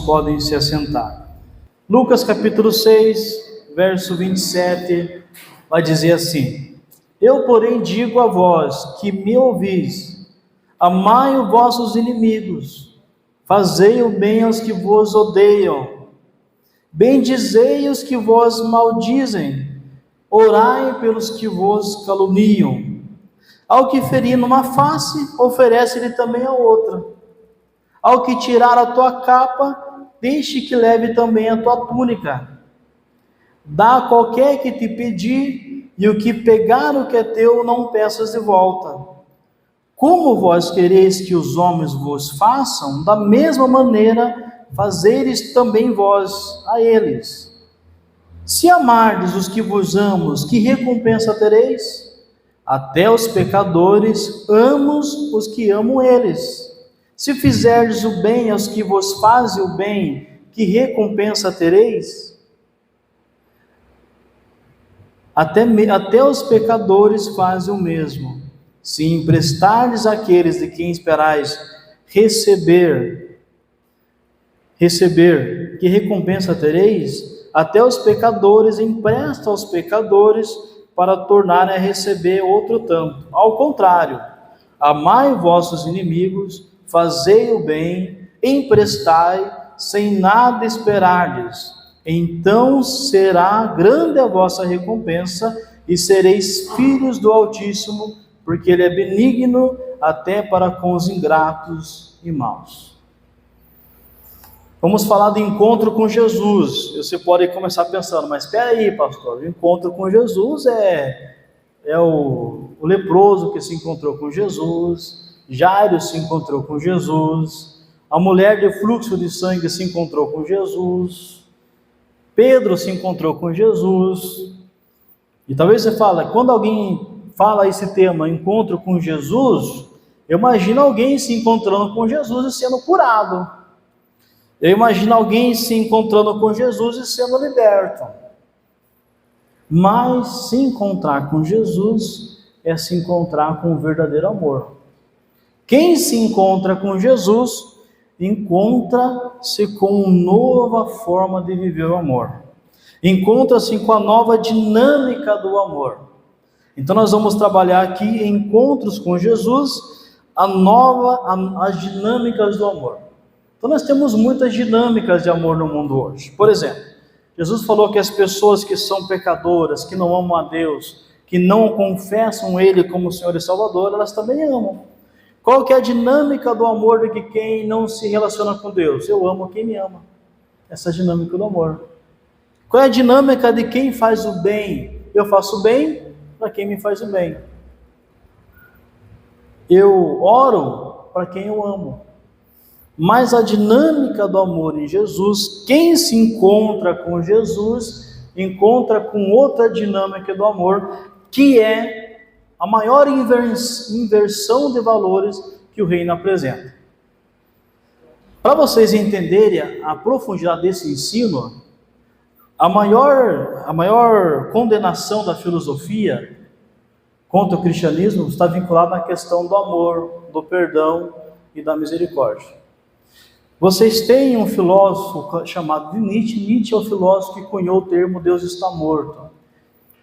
podem se assentar. Lucas capítulo 6, verso 27, vai dizer assim: Eu, porém, digo a vós que me ouvis, amai os vossos inimigos, fazei o bem aos que vos odeiam, bendizei os que vos maldizem, orai pelos que vos caluniam. Ao que ferir numa face, oferece-lhe também a outra. Ao que tirar a tua capa, deixe que leve também a tua túnica. Dá a qualquer que te pedir, e o que pegar o que é teu, não peças de volta. Como vós quereis que os homens vos façam, da mesma maneira fazeres também vós a eles. Se amardes os que vos amam, que recompensa tereis? Até os pecadores amos os que amam eles. Se fizerdes o bem aos que vos fazem o bem, que recompensa tereis? Até os pecadores fazem o mesmo. Se emprestardes àqueles de quem esperais receber, que recompensa tereis? Até os pecadores emprestam aos pecadores para tornarem a receber outro tanto. Ao contrário, amai vossos inimigos, fazei o bem, emprestai, sem nada esperardes. Então será grande a vossa recompensa, e sereis filhos do Altíssimo, porque Ele é benigno até para com os ingratos e maus. Vamos falar do encontro com Jesus. Você pode começar pensando, mas espera aí, pastor, o encontro com Jesus é o leproso que se encontrou com Jesus, Jairo se encontrou com Jesus, a mulher de fluxo de sangue se encontrou com Jesus, Pedro se encontrou com Jesus. E talvez você fale, quando alguém fala esse tema, encontro com Jesus, eu imagino alguém se encontrando com Jesus e sendo curado. Eu imagino alguém se encontrando com Jesus e sendo liberto. Mas se encontrar com Jesus é se encontrar com o verdadeiro amor. Quem se encontra com Jesus, encontra-se com uma nova forma de viver o amor. Encontra-se com a nova dinâmica do amor. Então nós vamos trabalhar aqui em encontros com Jesus, as dinâmicas do amor. Então nós temos muitas dinâmicas de amor no mundo hoje. Por exemplo, Jesus falou que as pessoas que são pecadoras, que não amam a Deus, que não confessam Ele como Senhor e Salvador, elas também amam. Qual que é a dinâmica do amor de que quem não se relaciona com Deus? Eu amo quem me ama. Essa é a dinâmica do amor. Qual é a dinâmica de quem faz o bem? Eu faço o bem para quem me faz o bem. Eu oro para quem eu amo. Mas a dinâmica do amor em Jesus, quem se encontra com Jesus, encontra com outra dinâmica do amor, que é a maior inversão de valores que o reino apresenta. Para vocês entenderem a profundidade desse ensino, a maior condenação da filosofia contra o cristianismo está vinculada na questão do amor, do perdão e da misericórdia. Vocês têm um filósofo chamado de Nietzsche. Nietzsche é o filósofo que cunhou o termo Deus está morto.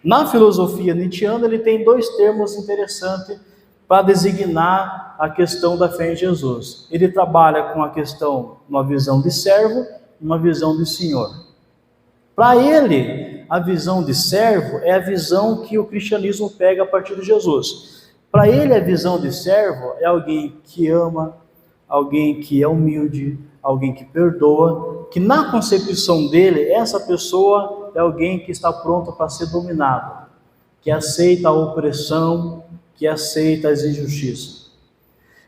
Na filosofia nietzschiana, ele tem dois termos interessantes para designar a questão da fé em Jesus. Ele trabalha com a questão, uma visão de servo e uma visão de senhor. Para ele, a visão de servo é a visão que o cristianismo pega a partir de Jesus. Para ele, a visão de servo é alguém que ama, alguém que é humilde, alguém que perdoa, que na concepção dele, essa pessoa é alguém que está pronto para ser dominado, que aceita a opressão, que aceita as injustiças.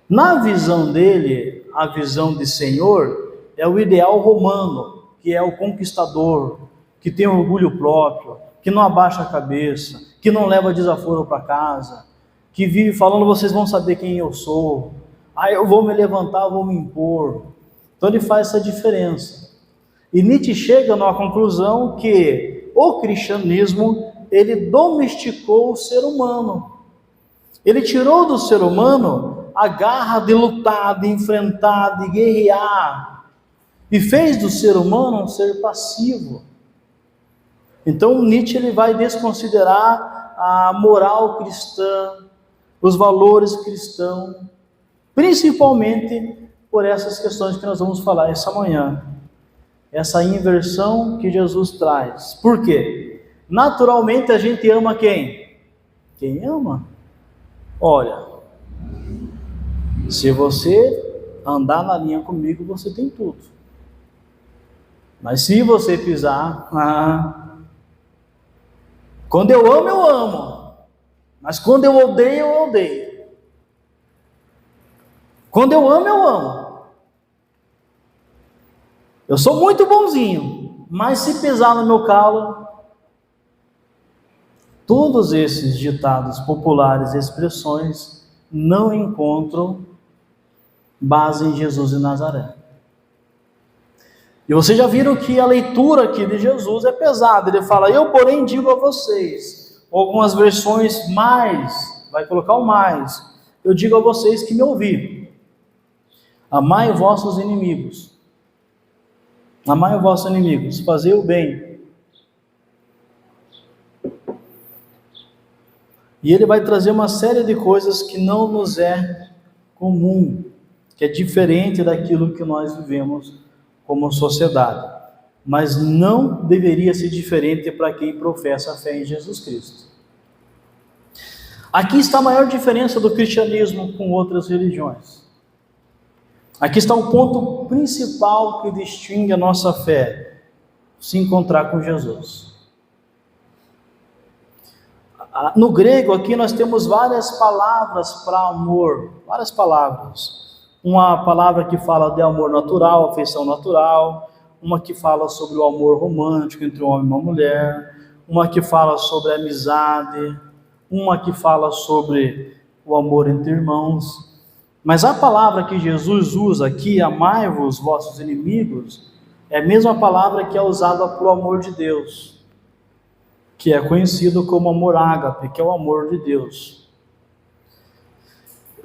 Na visão dele, a visão de Senhor é o ideal romano, que é o conquistador, que tem orgulho próprio, que não abaixa a cabeça, que não leva desaforo para casa, que vive falando, vocês vão saber quem eu sou, eu vou me levantar, vou me impor. Então ele faz essa diferença. E Nietzsche chega numa conclusão que o cristianismo, ele domesticou o ser humano. Ele tirou do ser humano a garra de lutar, de enfrentar, de guerrear. e fez do ser humano um ser passivo. Então Nietzsche ele vai desconsiderar a moral cristã, os valores cristãos, principalmente por essas questões que nós vamos falar essa manhã. Essa inversão que Jesus traz. Por quê? Naturalmente a gente ama quem? Quem ama. Olha, se você andar na linha comigo, você tem tudo. Mas se você pisar, quando eu amo. Mas quando eu odeio. Quando eu amo. Eu sou muito bonzinho, mas se pisar no meu calo, todos esses ditados populares e expressões não encontram base em Jesus de Nazaré. E vocês já viram que a leitura aqui de Jesus é pesada. Ele fala, eu porém digo a vocês, algumas versões mais, vai colocar o mais, eu digo a vocês que me ouviram, amai vossos inimigos. Amai os vossos inimigos, fazei o bem. E ele vai trazer uma série de coisas que não nos é comum, que é diferente daquilo que nós vivemos como sociedade. Mas não deveria ser diferente para quem professa a fé em Jesus Cristo. Aqui está a maior diferença do cristianismo com outras religiões. Aqui está o ponto principal que distingue a nossa fé, se encontrar com Jesus. No grego aqui nós temos várias palavras para amor, várias palavras. Uma palavra que fala de amor natural, afeição natural, uma que fala sobre o amor romântico entre um homem e uma mulher, uma que fala sobre a amizade, uma que fala sobre o amor entre irmãos. Mas a palavra que Jesus usa aqui, amai-vos vossos inimigos, é a mesma palavra que é usada para o amor de Deus, que é conhecido como amor ágape, que é o amor de Deus.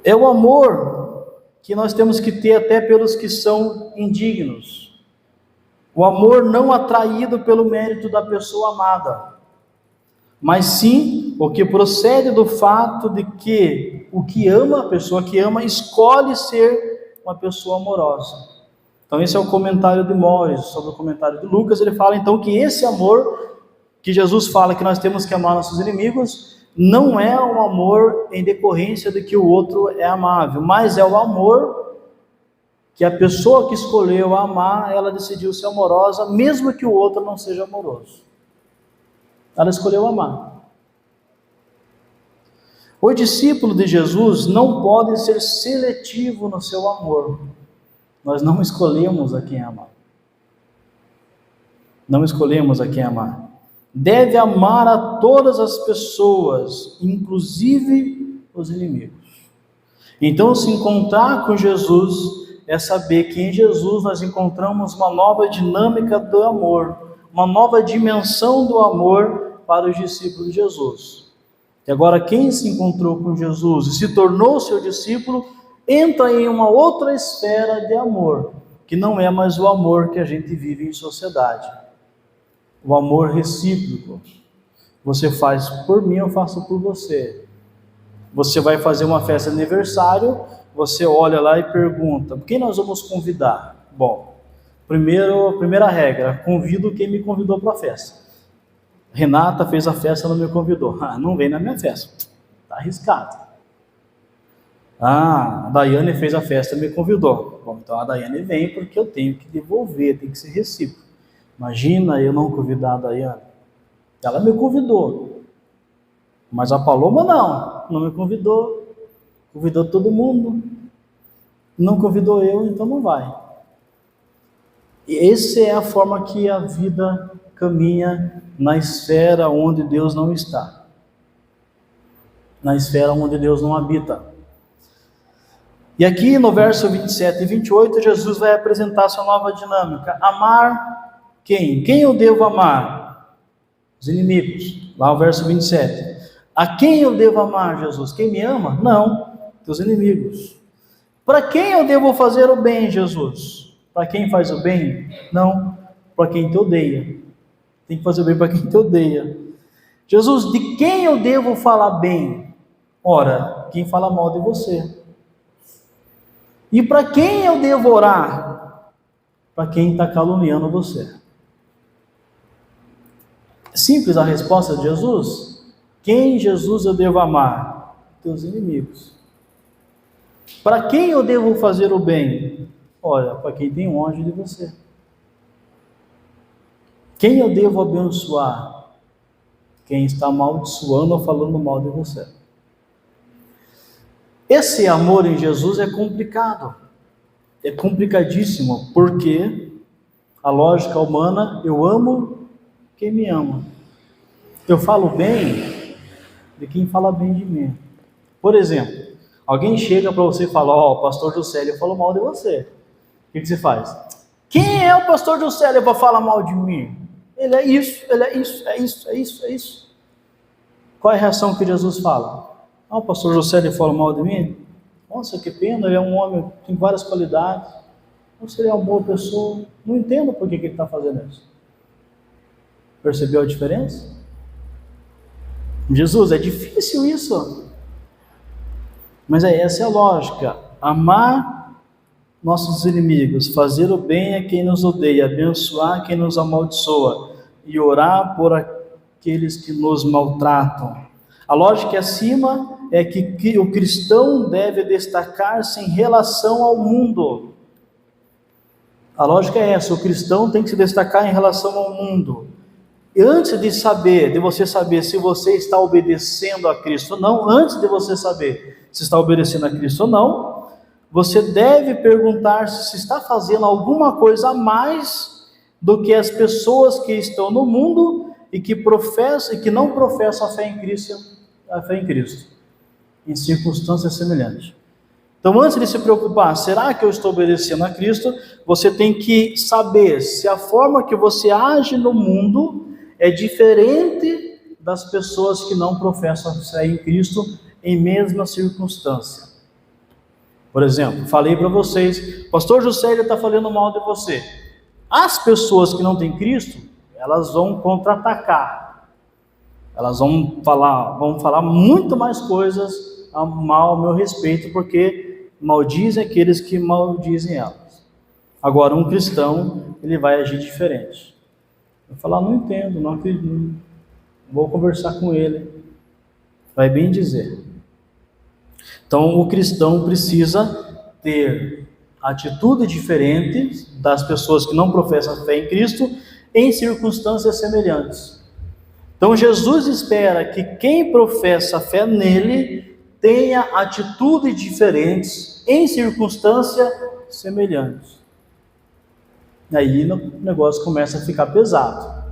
É o amor que nós temos que ter até pelos que são indignos. O amor não atraído pelo mérito da pessoa amada, mas sim o que procede do fato de que o que ama, a pessoa que ama, escolhe ser uma pessoa amorosa. Então esse é o comentário de Mores sobre o comentário de Lucas. Ele fala então que esse amor que Jesus fala que nós temos que amar nossos inimigos não é um amor em decorrência de que o outro é amável, mas é o amor que a pessoa que escolheu amar, ela decidiu ser amorosa, mesmo que o outro não seja amoroso. Ela escolheu amar. O discípulo de Jesus não pode ser seletivo no seu amor. Nós não escolhemos a quem amar. Não escolhemos a quem amar. Deve amar a todas as pessoas, inclusive os inimigos. Então, se encontrar com Jesus é saber que em Jesus nós encontramos uma nova dinâmica do amor, uma nova dimensão do amor para os discípulos de Jesus. E agora quem se encontrou com Jesus e se tornou seu discípulo, entra em uma outra esfera de amor, que não é mais o amor que a gente vive em sociedade. O amor recíproco. Você faz por mim, eu faço por você. Você vai fazer uma festa de aniversário, você olha lá e pergunta, quem nós vamos convidar? Bom, primeira regra, convido quem me convidou para a festa. Renata fez a festa, não me convidou. Não vem na minha festa, está arriscado. A Daiane fez a festa e me convidou. Bom, então a Daiane vem porque eu tenho que devolver, tem que ser recíproco. Imagina eu não convidar a Daiane. Ela me convidou, mas a Paloma não me convidou. Convidou todo mundo, não convidou eu, então não vai. E essa é a forma que a vida caminha na esfera onde Deus não está, na esfera onde Deus não habita. E aqui no verso 27 e 28, Jesus vai apresentar sua nova dinâmica. Amar quem? Quem eu devo amar? Os inimigos. Lá o verso 27. A quem eu devo amar, Jesus? Quem me ama? Não, teus inimigos. Para quem eu devo fazer o bem, Jesus? para quem faz o bem? Não, para quem te odeia. Tem que fazer o bem para quem te odeia. Jesus, de quem eu devo falar bem? Ora, quem fala mal de você. E para quem eu devo orar? Para quem está caluniando você. Simples a resposta de Jesus. Quem, Jesus, eu devo amar? Teus inimigos. Para quem eu devo fazer o bem? Olha, para quem tem longe de você. Quem eu devo abençoar? Quem está amaldiçoando ou falando mal de você. Esse amor em Jesus é complicado. É complicadíssimo, porque a lógica humana, eu amo quem me ama. Eu falo bem de quem fala bem de mim. Por exemplo, alguém chega para você e fala, o pastor Juscelio falou mal de você. O que você faz? Quem é o pastor Juscelio para falar mal de mim? Ele é isso, é isso. Qual é a reação que Jesus fala? O pastor Juscelio fala mal de mim? Nossa, que pena, ele é um homem, tem várias qualidades. Nossa, ele é uma boa pessoa. Não entendo por que ele está fazendo isso. Percebeu a diferença? Jesus, é difícil isso. Mas essa é a lógica. Amar nossos inimigos, fazer o bem a quem nos odeia, abençoar quem nos amaldiçoa e orar por aqueles que nos maltratam. A lógica acima é que o cristão deve destacar-se em relação ao mundo. A lógica é essa, o cristão tem que se destacar em relação ao mundo. E antes de você saber se você está obedecendo a Cristo ou não, antes de você saber se está obedecendo a Cristo ou não, você deve perguntar se está fazendo alguma coisa a mais do que as pessoas que estão no mundo e que não professam a fé em Cristo, em circunstâncias semelhantes. Então, antes de se preocupar, será que eu estou obedecendo a Cristo? Você tem que saber se a forma que você age no mundo é diferente das pessoas que não professam a fé em Cristo em mesma circunstância. Por exemplo, falei para vocês, pastor Juscelio está falando mal de você. As pessoas que não têm Cristo, elas vão contra-atacar. Elas vão falar muito mais coisas mal ao meu respeito, porque maldizem aqueles que maldizem elas. Agora, um cristão, ele vai agir diferente. Vai falar, não entendo, não acredito, vou conversar com ele. Vai bem dizer. Então, o cristão precisa ter atitude diferente das pessoas que não professam a fé em Cristo em circunstâncias semelhantes. Então, Jesus espera que quem professa a fé nele tenha atitudes diferentes em circunstâncias semelhantes. Aí o negócio começa a ficar pesado.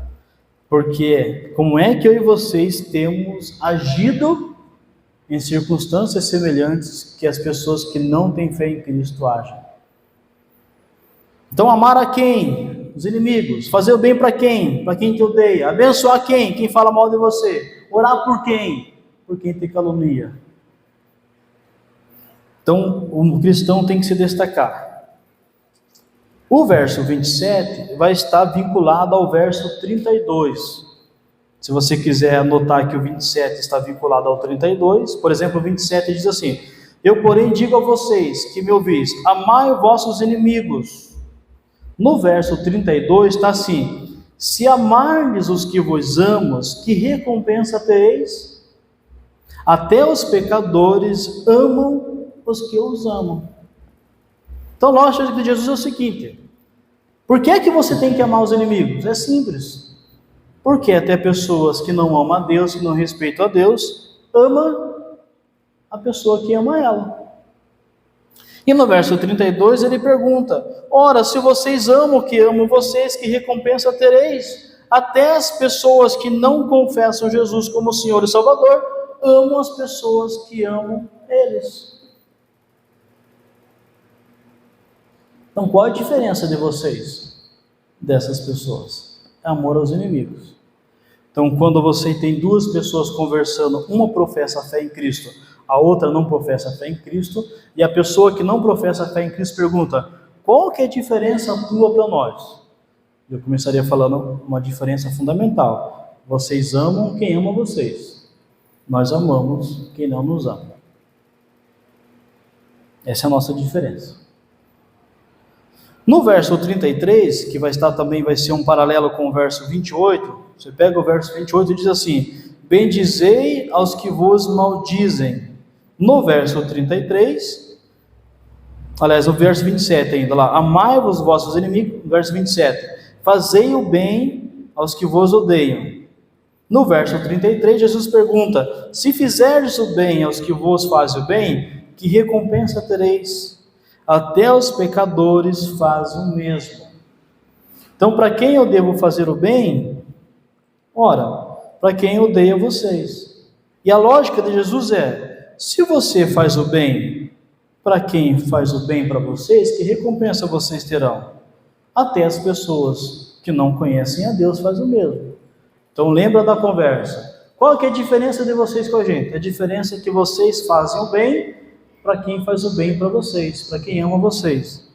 Porque como é que eu e vocês temos agido em circunstâncias semelhantes que as pessoas que não têm fé em Cristo agem? Então, amar a quem? Os inimigos. Fazer o bem para quem? Para quem te odeia. Abençoar quem? Quem fala mal de você. Orar por quem? Por quem te calunia. Então, o cristão tem que se destacar. O verso 27 vai estar vinculado ao verso 32. Se você quiser anotar que o 27 está vinculado ao 32, por exemplo, o 27 diz assim: eu, porém, digo a vocês que me ouvis, amai vossos inimigos. No verso 32 está assim: se amardes os que vos amam, que recompensa tereis? Até os pecadores amam os que os amam. Então, a lógica de Jesus é o seguinte: por que é que você tem que amar os inimigos? É simples. Porque até pessoas que não amam a Deus, que não respeitam a Deus, amam a pessoa que ama ela. E no verso 32 ele pergunta: ora, se vocês amam o que amam vocês, que recompensa tereis? Até as pessoas que não confessam Jesus como Senhor e Salvador, amam as pessoas que amam eles. Então, qual a diferença de vocês, dessas pessoas? É amor aos inimigos. Então, quando você tem duas pessoas conversando, uma professa a fé em Cristo, a outra não professa a fé em Cristo, e a pessoa que não professa a fé em Cristo pergunta: qual que é a diferença tua para nós? Eu começaria falando uma diferença fundamental. Vocês amam quem ama vocês. Nós amamos quem não nos ama. Essa é a nossa diferença. No verso 33, que vai ser um paralelo com o verso 28, você pega o verso 28 e diz assim: bendizei aos que vos maldizem. No verso 33, aliás, no verso 27 ainda lá, amai-vos vossos inimigos, no verso 27, fazei o bem aos que vos odeiam. No verso 33, Jesus pergunta: se fizerdes o bem aos que vos fazem o bem, que recompensa tereis? Até os pecadores fazem o mesmo. Então, para quem eu devo fazer o bem? Ora, para quem odeia vocês. E a lógica de Jesus é: se você faz o bem para quem faz o bem para vocês, que recompensa vocês terão? Até as pessoas que não conhecem a Deus fazem o mesmo. Então lembra da conversa. Qual que é a diferença de vocês com a gente? A diferença é que vocês fazem o bem para quem faz o bem para vocês, para quem ama vocês.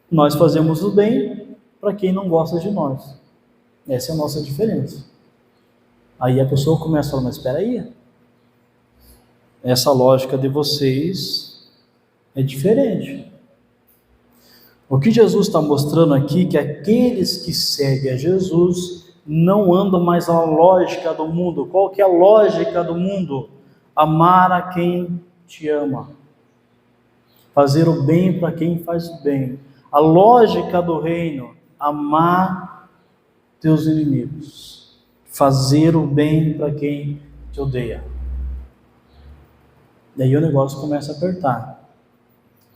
Nós fazemos o bem para quem não gosta de nós. Essa é a nossa diferença. Aí a pessoa começa a falar: mas espera aí, essa lógica de vocês é diferente. O que Jesus está mostrando aqui é que aqueles que seguem a Jesus não andam mais na lógica do mundo. Qual que é a lógica do mundo? Amar a quem te ama. Fazer o bem para quem faz o bem. A lógica do reino: amar teus inimigos. Fazer o bem para quem te odeia. Daí o negócio começa a apertar.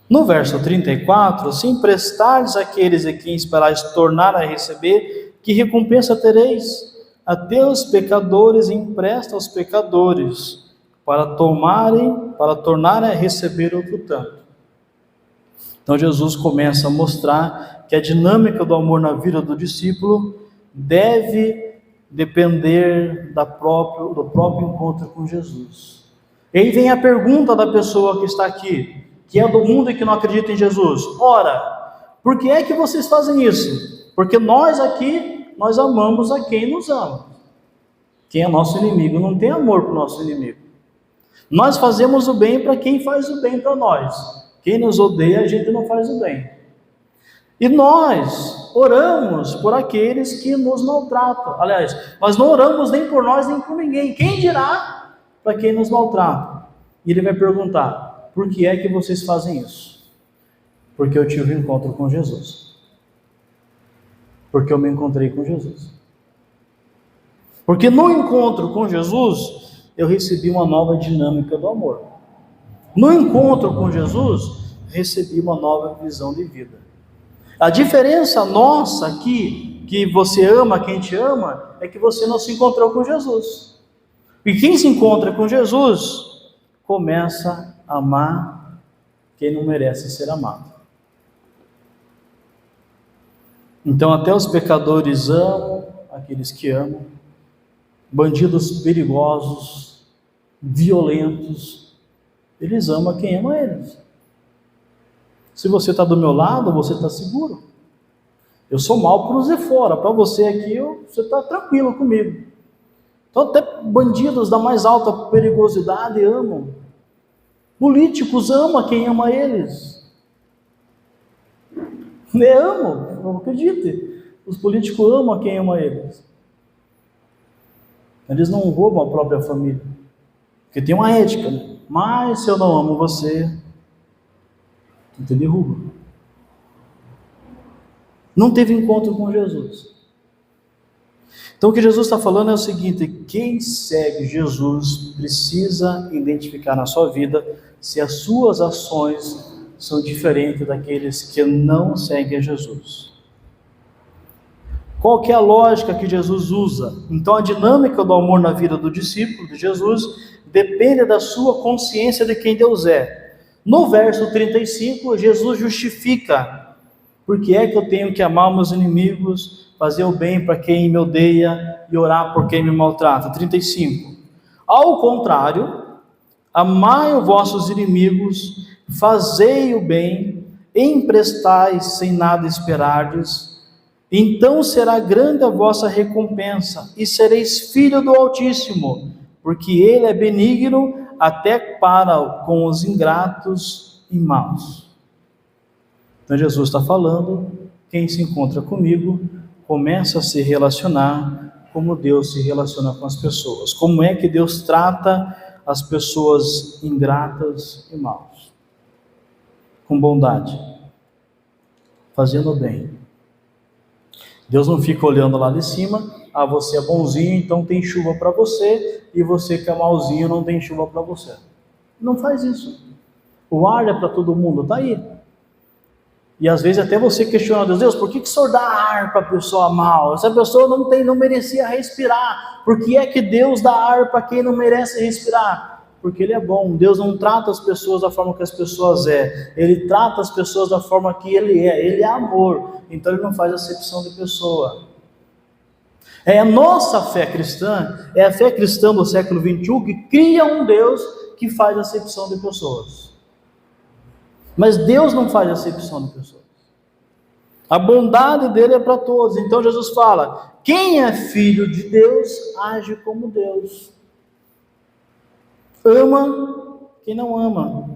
No verso 34, se emprestardes àqueles a quem esperais tornar a receber, que recompensa tereis? Até os pecadores empresta aos pecadores, para tornarem a receber outro tanto. Então Jesus começa a mostrar que a dinâmica do amor na vida do discípulo deve depender do próprio encontro com Jesus. E aí vem a pergunta da pessoa que está aqui, que é do mundo e que não acredita em Jesus: ora, por que é que vocês fazem isso? Porque nós aqui, nós amamos a quem nos ama. Quem é nosso inimigo não tem amor para o nosso inimigo. Nós fazemos o bem para quem faz o bem para nós. Quem nos odeia, a gente não faz o bem. E nós oramos por aqueles que nos maltratam. Aliás, nós não oramos nem por nós, nem por ninguém. Quem dirá para quem nos maltrata? E ele vai perguntar: por que é que vocês fazem isso? Porque eu tive um encontro com Jesus. Porque eu me encontrei com Jesus. Porque no encontro com Jesus, eu recebi uma nova dinâmica do amor. No encontro com Jesus, recebi uma nova visão de vida. A diferença nossa aqui, que você ama quem te ama, é que você não se encontrou com Jesus. E quem se encontra com Jesus, começa a amar quem não merece ser amado. Então até os pecadores amam aqueles que amam. Bandidos perigosos, violentos, eles amam quem ama eles. Se você está do meu lado, você está seguro. Eu sou mal para os fora, para você aqui, você está tranquilo comigo. Então até bandidos da mais alta perigosidade amam. Políticos amam quem ama eles. Amam, não acredite. Os políticos amam quem ama eles. Eles não roubam a própria família, porque tem uma ética, né? Mas se eu não amo você, tu te derruba. Não teve encontro com Jesus. Então o que Jesus está falando é o seguinte: quem segue Jesus precisa identificar na sua vida se as suas ações são diferentes daqueles que não seguem a Jesus. Qual que é a lógica que Jesus usa? Então a dinâmica do amor na vida do discípulo de Jesus depende da sua consciência de quem Deus é. No verso 35, Jesus justifica: por que é que eu tenho que amar meus inimigos, fazer o bem para quem me odeia e orar por quem me maltrata? 35. Ao contrário, amai os vossos inimigos, fazei o bem emprestais sem nada esperardes, então será grande a vossa recompensa, e sereis filho do Altíssimo, porque ele é benigno até para com os ingratos e maus. Então Jesus está falando, quem se encontra comigo, começa a se relacionar como Deus se relaciona com as pessoas. Como é que Deus trata as pessoas ingratas e maus? Com bondade, fazendo bem. Deus não fica olhando lá de cima, você é bonzinho, então tem chuva para você, e você que é malzinho não tem chuva para você. Não faz isso. O ar é para todo mundo, está aí. E às vezes até você questiona Deus, por que o Senhor dá ar para a pessoa mal? Essa pessoa não merecia respirar. Por que é que Deus dá ar para quem não merece respirar? Porque Ele é bom. Deus não trata as pessoas da forma que as pessoas é. Ele trata as pessoas da forma que Ele é. Ele é amor. Então Ele não faz acepção de pessoa. É a nossa fé cristã, é a fé cristã do século XXI que cria um Deus que faz acepção de pessoas. Mas Deus não faz acepção de pessoas. A bondade dele é para todos. Então Jesus fala, quem é filho de Deus, age como Deus. Ama quem não ama.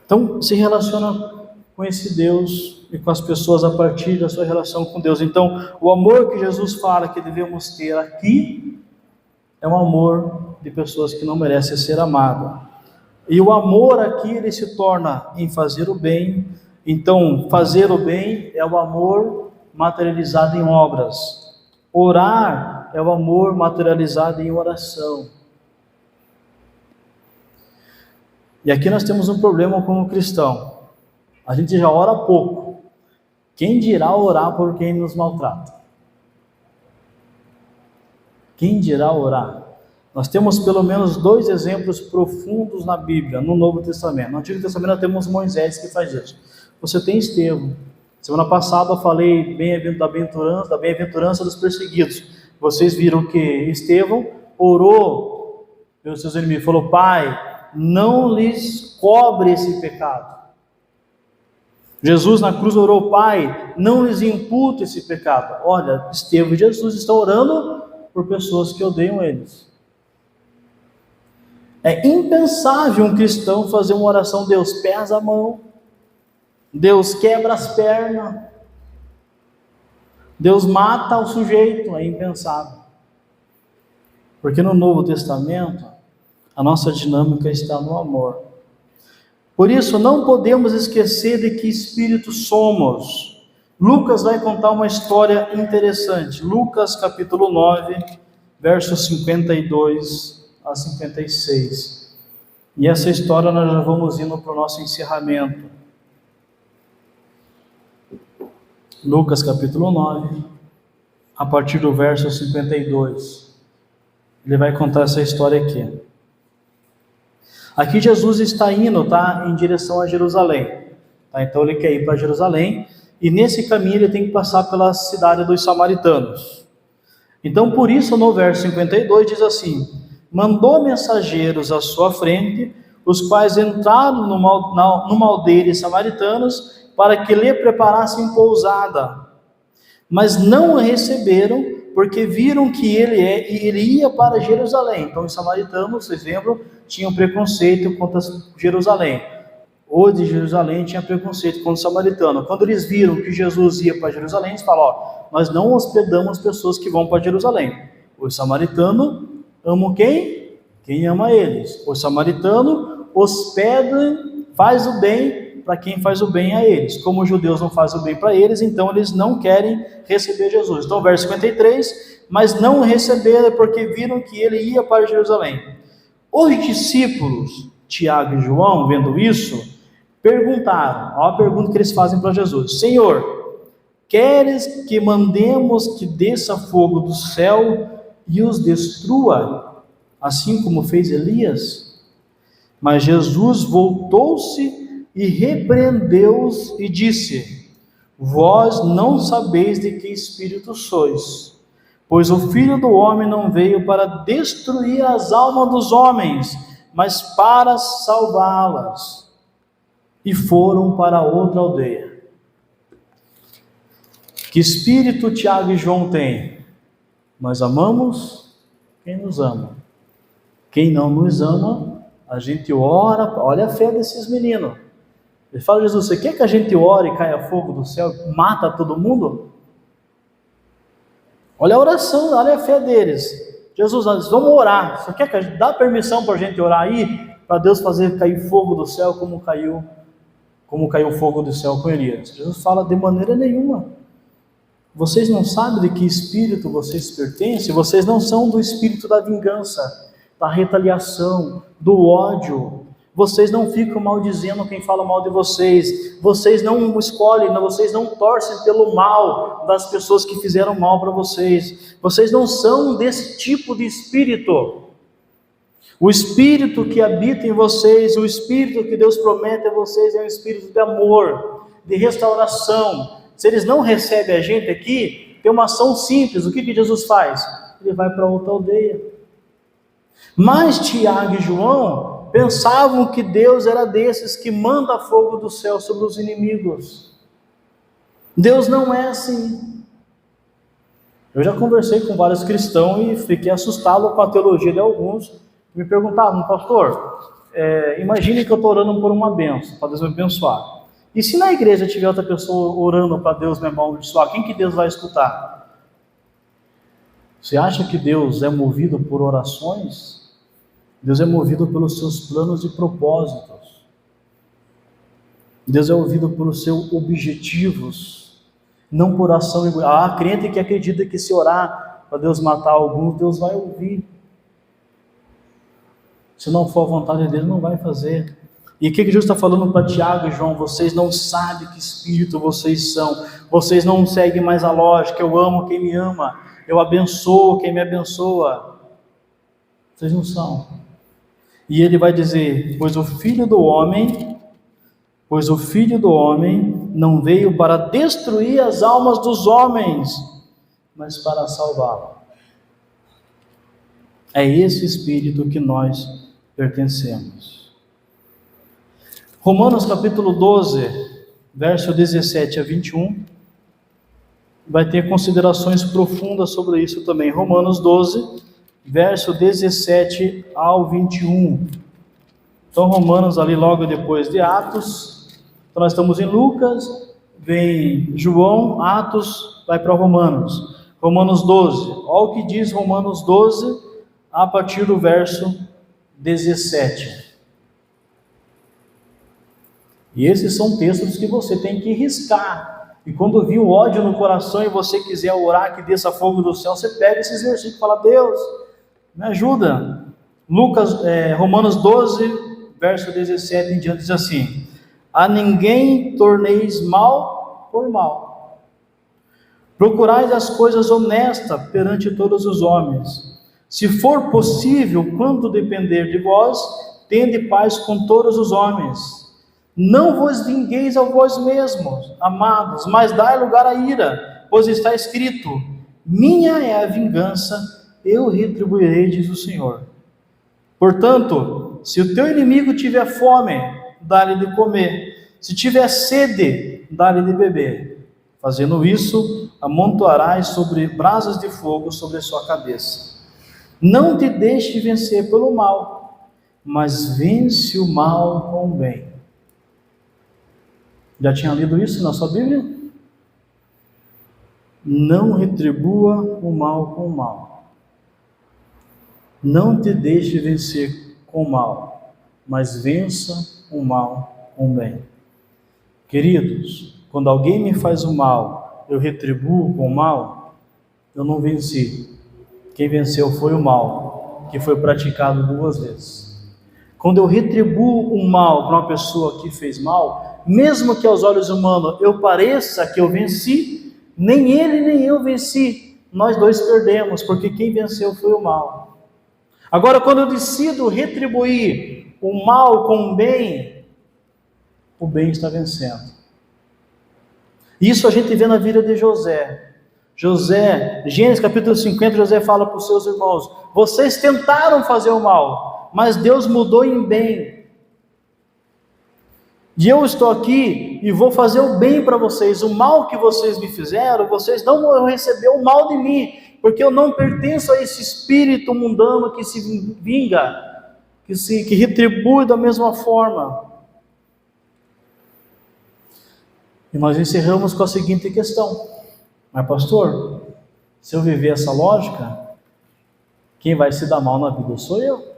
Então se relaciona com esse Deus e com as pessoas a partir da sua relação com Deus. Então o amor que Jesus fala que devemos ter aqui é um amor de pessoas que não merecem ser amadas. E o amor aqui ele se torna em fazer o bem. Então fazer o bem é o amor materializado em obras. Orar é o amor materializado em oração. E aqui nós temos um problema como cristão. A gente já ora pouco. Quem dirá orar por quem nos maltrata? Quem dirá orar? Nós temos pelo menos 2 exemplos profundos na Bíblia, no Novo Testamento. No Antigo Testamento nós temos Moisés que faz isso. Você tem Estevão. Semana passada eu falei da bem-aventurança dos perseguidos. Vocês viram que Estevão orou pelos seus inimigos. Falou, Pai, não lhes cobre esse pecado. Jesus na cruz orou, Pai, não lhes imputa esse pecado. Olha, Estevão e Jesus estão orando por pessoas que odeiam eles. É impensável um cristão fazer uma oração, Deus pesa a mão, Deus quebra as pernas, Deus mata o sujeito, é impensável. Porque no Novo Testamento, a nossa dinâmica está no amor. Por isso, não podemos esquecer de que espírito somos. Lucas vai contar uma história interessante. Lucas capítulo 9, versos 52 a 56. E essa história nós já vamos indo para o nosso encerramento. Lucas capítulo 9, a partir do verso 52. Ele vai contar essa história aqui. Aqui Jesus está indo, em direção a Jerusalém. Então ele quer ir para Jerusalém, e nesse caminho ele tem que passar pela cidade dos samaritanos. Então por isso no verso 52 diz assim, mandou mensageiros à sua frente, os quais entraram numa aldeia de samaritanos, para que lhe preparassem pousada. Mas não o receberam, porque viram que ele ia para Jerusalém. Então os samaritanos, vocês lembram, tinham preconceito contra Jerusalém. Ou de Jerusalém tinha preconceito contra o samaritano. Quando eles viram que Jesus ia para Jerusalém, eles falaram, nós não hospedamos pessoas que vão para Jerusalém. Os samaritanos amam quem? Quem ama eles. Os samaritanos hospedam, faz o bem para quem faz o bem a eles. Como os judeus não fazem o bem para eles, então eles não querem receber Jesus. Então verso 53, mas não o receberam porque viram que ele ia para Jerusalém. Os discípulos, Tiago e João, vendo isso, perguntaram, olha a pergunta que eles fazem para Jesus, Senhor, queres que mandemos que desça fogo do céu e os destrua, assim como fez Elias? Mas Jesus voltou-se e repreendeu-os e disse, vós não sabeis de que espírito sois, pois o Filho do Homem não veio para destruir as almas dos homens, mas para salvá-las. e foram para outra aldeia. Que espírito Tiago e João têm? Nós amamos quem nos ama. Quem não nos ama, a gente ora. Olha a fé desses meninos. Ele fala: Jesus, você quer que a gente ore e caia fogo do céu e mata todo mundo? Olha a oração, olha a fé deles. Jesus, nós vamos orar. Você quer que dá permissão para a gente orar aí? Para Deus fazer cair fogo do céu como caiu fogo do céu com Elias. Jesus fala: de maneira nenhuma. Vocês não sabem de que espírito vocês pertencem? Vocês não são do espírito da vingança, da retaliação, do ódio. Vocês não ficam maldizendo quem fala mal de vocês. Vocês não escolhem, vocês não torcem pelo mal das pessoas que fizeram mal para vocês. Vocês não são desse tipo de espírito. O espírito que habita em vocês, o espírito que Deus promete a vocês é um espírito de amor, de restauração. Se eles não recebem a gente aqui, tem uma ação simples. O que Jesus faz? Ele vai para outra aldeia. Mas Tiago e João pensavam que Deus era desses que manda fogo do céu sobre os inimigos. Deus não é assim. Eu já conversei com vários cristãos e fiquei assustado com a teologia de alguns. Me perguntavam: pastor, imagine que eu estou orando por uma bênção, para Deus me abençoar. E se na igreja tiver outra pessoa orando para Deus me abençoar, quem que Deus vai escutar? Você acha que Deus é movido por orações? Deus é movido pelos seus planos e propósitos. Deus é movido pelos seus objetivos, não por ação egoísta. Há crente que acredita que se orar para Deus matar alguns, Deus vai ouvir. Se não for a vontade dele, não vai fazer. E o que Jesus está falando para Tiago e João? Vocês não sabem que espírito vocês são. Vocês não seguem mais a lógica: eu amo quem me ama, eu abençoo quem me abençoa. Vocês não são. E ele vai dizer: pois o Filho do Homem não veio para destruir as almas dos homens, mas para salvá-las. É esse espírito que nós pertencemos. Romanos capítulo 12, verso 17 a 21, vai ter considerações profundas sobre isso também. Romanos 12, verso 17 ao 21. Então, Romanos ali logo depois de Atos. Então, nós estamos em Lucas, vem João, Atos, vai para Romanos. Romanos 12, olha o que diz Romanos 12, a partir do verso 17. E esses são textos que você tem que riscar. E quando vir o ódio no coração e você quiser orar que desça fogo do céu, você pega esses versículos e fala: Deus, me ajuda. Romanos 12, verso 17 em diante, diz assim: a ninguém torneis mal por mal. Procurais as coisas honestas perante todos os homens. Se for possível, quanto depender de vós, tende paz com todos os homens. Não vos vingueis a vós mesmos, amados, mas dai lugar à ira, pois está escrito: minha é a vingança, eu retribuirei, diz o Senhor. Portanto, se o teu inimigo tiver fome, dá-lhe de comer, se tiver sede, dá-lhe de beber. Fazendo isso, amontoarás sobre brasas de fogo sobre a sua cabeça. Não te deixe vencer pelo mal, mas vence o mal com o bem. Já tinha lido isso na sua Bíblia? Não retribua o mal com o mal. Não te deixe vencer com o mal, mas vença o mal com o bem. Queridos, quando alguém me faz o mal, eu retribuo com o mal, eu não venci. Quem venceu foi o mal, que foi praticado 2 vezes. Quando eu retribuo o mal para uma pessoa que fez mal, mesmo que aos olhos humanos eu pareça que eu venci, nem ele nem eu venci, nós dois perdemos, porque quem venceu foi o mal. Agora, quando eu decido retribuir o mal com o bem está vencendo. Isso a gente vê na vida de José. Gênesis capítulo 50, José fala para os seus irmãos: vocês tentaram fazer o mal, mas Deus mudou em bem. E eu estou aqui e vou fazer o bem para vocês. O mal que vocês me fizeram, vocês não vão receber o mal de mim, porque eu não pertenço a esse espírito mundano que se vinga, que retribui da mesma forma. E nós encerramos com a seguinte questão: mas pastor, se eu viver essa lógica, quem vai se dar mal na vida sou eu.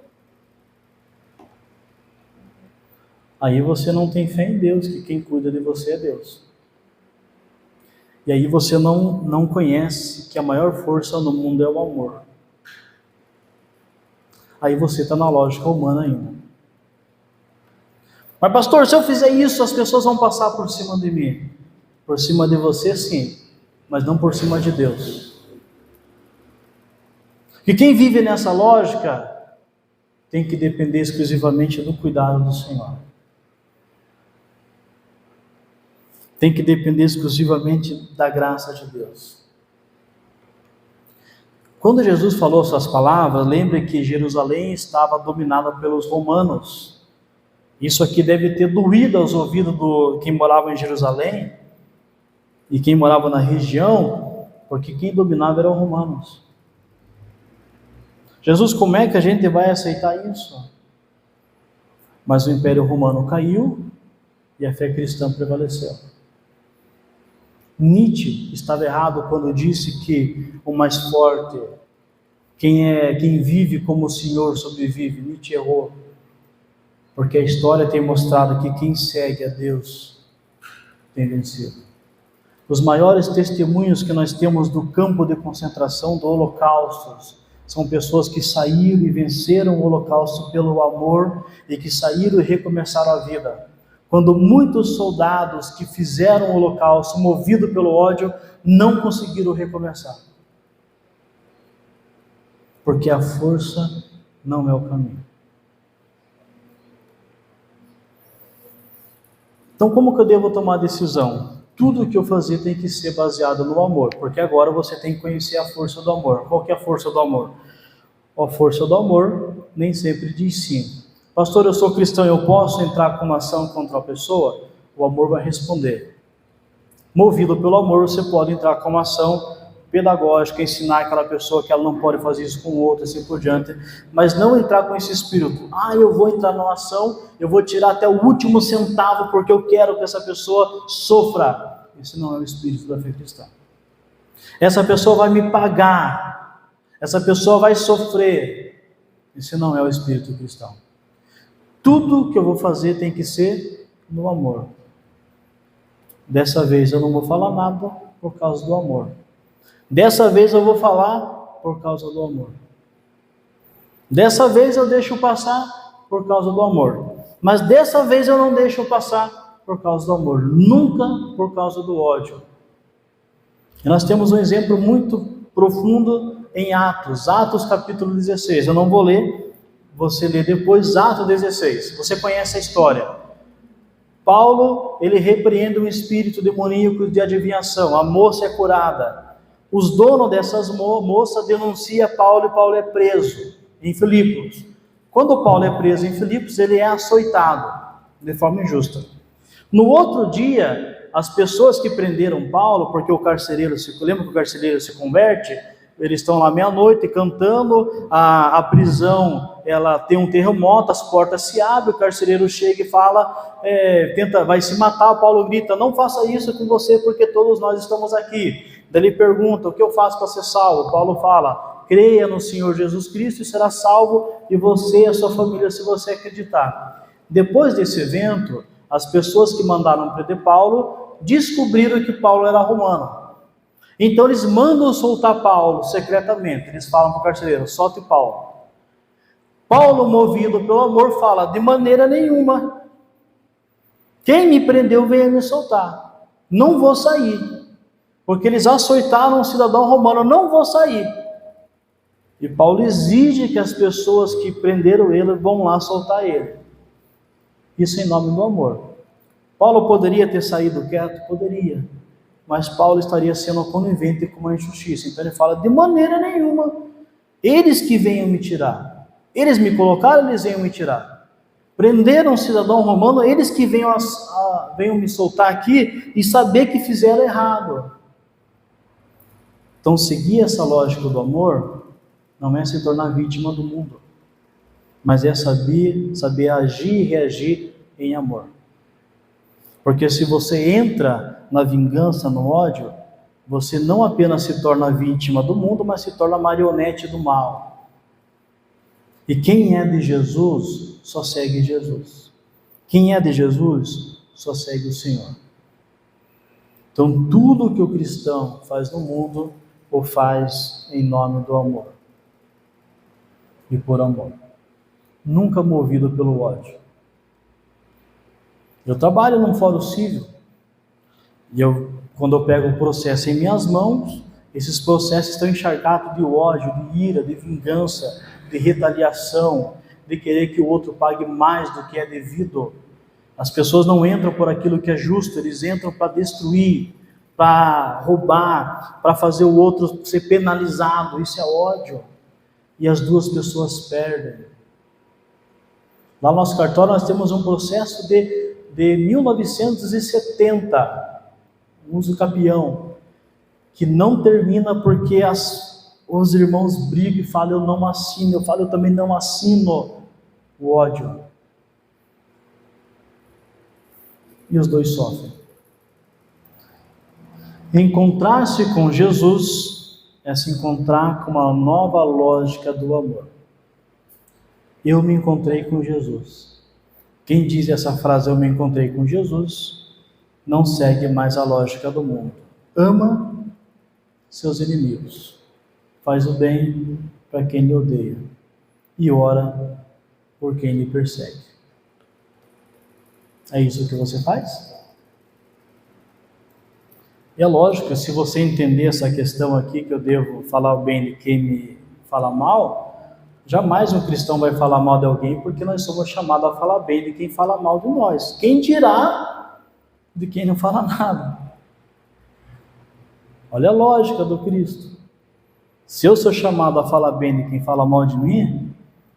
Aí você não tem fé em Deus, que quem cuida de você é Deus. E aí você não conhece que a maior força no mundo é o amor. Aí você está na lógica humana ainda. Mas pastor, se eu fizer isso, as pessoas vão passar por cima de mim. Por cima de você, sim, mas não por cima de Deus. E quem vive nessa lógica tem que depender exclusivamente do cuidado do Senhor. Tem que depender exclusivamente da graça de Deus. Quando Jesus falou essas palavras, lembre que Jerusalém estava dominada pelos romanos. Isso aqui deve ter doído aos ouvidos de quem morava em Jerusalém e quem morava na região, porque quem dominava eram os romanos. Jesus, como é que a gente vai aceitar isso? Mas o Império Romano caiu e a fé cristã prevaleceu. Nietzsche estava errado quando disse que o mais forte, quem vive como o Senhor sobrevive. Nietzsche errou, porque a história tem mostrado que quem segue a Deus tem vencido. Os maiores testemunhos que nós temos do campo de concentração do Holocausto são pessoas que saíram e venceram o Holocausto pelo amor e que saíram e recomeçaram a vida. Quando muitos soldados que fizeram o Holocausto, movidos pelo ódio, não conseguiram recomeçar. Porque a força não é o caminho. Então, como que eu devo tomar a decisão? Tudo que eu fazer tem que ser baseado no amor, porque agora você tem que conhecer a força do amor. Qual que é a força do amor? A força do amor nem sempre diz sim. Pastor, eu sou cristão, eu posso entrar com uma ação contra a pessoa? O amor vai responder. Movido pelo amor, você pode entrar com uma ação pedagógica, ensinar aquela pessoa que ela não pode fazer isso com o outro, assim por diante, mas não entrar com esse espírito. Eu vou entrar numa ação, eu vou tirar até o último centavo, porque eu quero que essa pessoa sofra. Esse não é o espírito da fé cristã. Essa pessoa vai me pagar, essa pessoa vai sofrer. Esse não é o espírito cristão. Tudo que eu vou fazer tem que ser no amor. Dessa vez eu não vou falar nada por causa do amor. Dessa vez eu vou falar por causa do amor. Dessa vez eu deixo passar por causa do amor. Mas dessa vez eu não deixo passar por causa do amor. Nunca por causa do ódio. E nós temos um exemplo muito profundo em Atos. Atos capítulo 16. Eu não vou ler. Você lê depois Atos 16. Você conhece a história. Paulo, ele repreende um espírito demoníaco de adivinhação. A moça é curada. Os donos dessas moças denunciam Paulo e Paulo é preso em Filipos. Quando Paulo é preso em Filipos, ele é açoitado de forma injusta. No outro dia, as pessoas que prenderam Paulo, porque o carcereiro, lembra que o carcereiro se converte? Eles estão lá meia-noite cantando, a prisão, ela tem um terremoto, as portas se abrem, o carcereiro chega e fala, vai se matar, o Paulo grita, não faça isso com você, porque todos nós estamos aqui. Daí ele pergunta, o que eu faço para ser salvo? Paulo fala, creia no Senhor Jesus Cristo e será salvo, e você e a sua família, se você acreditar. Depois desse evento, as pessoas que mandaram prender Paulo, descobriram que Paulo era romano. Então eles mandam soltar Paulo secretamente. Eles falam para o carcereiro, solte Paulo. Paulo, movido pelo amor, fala, de maneira nenhuma. Quem me prendeu venha me soltar. Não vou sair. Porque eles açoitaram um cidadão romano, não vou sair. E Paulo exige que as pessoas que prenderam ele vão lá soltar ele. Isso em nome do amor. Paulo poderia ter saído quieto? Poderia. Mas Paulo estaria sendo conivente com uma injustiça. Então ele fala, de maneira nenhuma, eles que venham me tirar. Eles me colocaram, eles venham me tirar. Prenderam um cidadão romano, eles que venham me soltar aqui e saber que fizeram errado. Então, seguir essa lógica do amor não é se tornar vítima do mundo, mas é saber agir e reagir em amor. Porque se você entra na vingança, no ódio, você não apenas se torna vítima do mundo, mas se torna marionete do mal. E quem é de Jesus, só segue Jesus. Quem é de Jesus, só segue o Senhor. Então, tudo que o cristão faz no mundo, o faz em nome do amor. E por amor. Nunca movido pelo ódio. Eu trabalho num fórum civil. E quando eu pego o processo em minhas mãos, esses processos estão encharcados de ódio, de ira, de vingança, de retaliação, de querer que o outro pague mais do que é devido. As pessoas não entram por aquilo que é justo, eles entram para destruir, para roubar, para fazer o outro ser penalizado. Isso é ódio. E as duas pessoas perdem. Lá no nosso cartório nós temos um processo de 1970, uso capião, que não termina porque os irmãos brigam e falam, eu não assino, eu falo, eu também não assino. O ódio. E os dois sofrem. Encontrar-se com Jesus é se encontrar com uma nova lógica do amor. Eu me encontrei com Jesus. Quem diz essa frase, eu me encontrei com Jesus, não segue mais a lógica do mundo. Ama seus inimigos, faz o bem para quem lhe odeia e ora por quem lhe persegue. É isso que você faz? E é lógico, se você entender essa questão aqui, que eu devo falar o bem de quem me fala mal, jamais um cristão vai falar mal de alguém, porque nós somos chamados a falar bem de quem fala mal de nós. Quem dirá de quem não fala nada? Olha a lógica do Cristo. Se eu sou chamado a falar bem de quem fala mal de mim,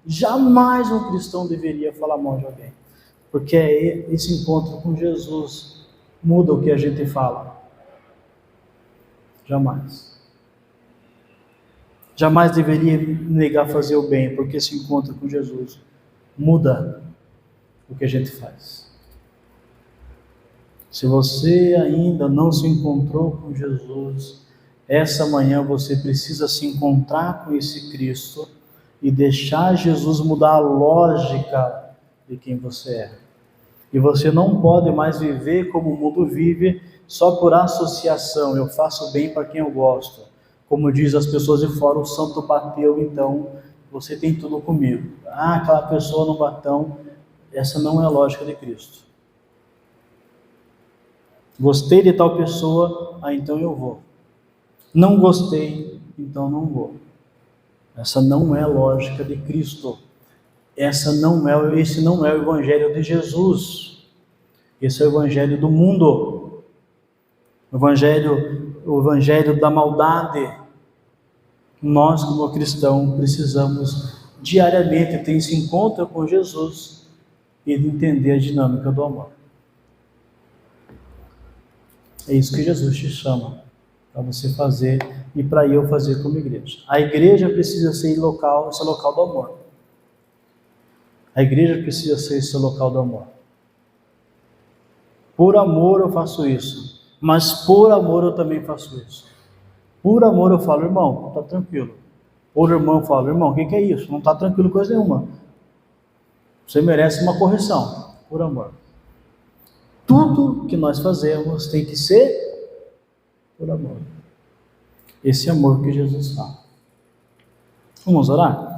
jamais um cristão deveria falar mal de alguém. Porque esse encontro com Jesus muda o que a gente fala. Jamais. Jamais deveria negar fazer o bem, porque esse encontro com Jesus muda o que a gente faz. Se você ainda não se encontrou com Jesus, essa manhã você precisa se encontrar com esse Cristo e deixar Jesus mudar a lógica de quem você é. E você não pode mais viver como o mundo vive só por associação. Eu faço bem para quem eu gosto. Como diz as pessoas de fora, o santo bateu, então você tem tudo comigo. Aquela pessoa no batão, essa não é a lógica de Cristo. Gostei de tal pessoa, então eu vou. Não gostei, então não vou. Essa não é a lógica de Cristo. Esse não é o evangelho de Jesus. Esse é o evangelho do mundo. O evangelho da maldade. Nós, como cristãos, precisamos diariamente ter esse encontro com Jesus e entender a dinâmica do amor. É isso que Jesus te chama para você fazer e para eu fazer como igreja. A igreja precisa ser esse local do amor. A igreja precisa ser esse local do amor. Por amor eu faço isso, mas por amor eu também faço isso. Por amor eu falo, irmão, está tranquilo. Por irmão eu falo, irmão, o que é isso? Não está tranquilo coisa nenhuma. Você merece uma correção, por amor. Tudo que nós fazemos tem que ser por amor. Esse amor que Jesus fala. Vamos orar?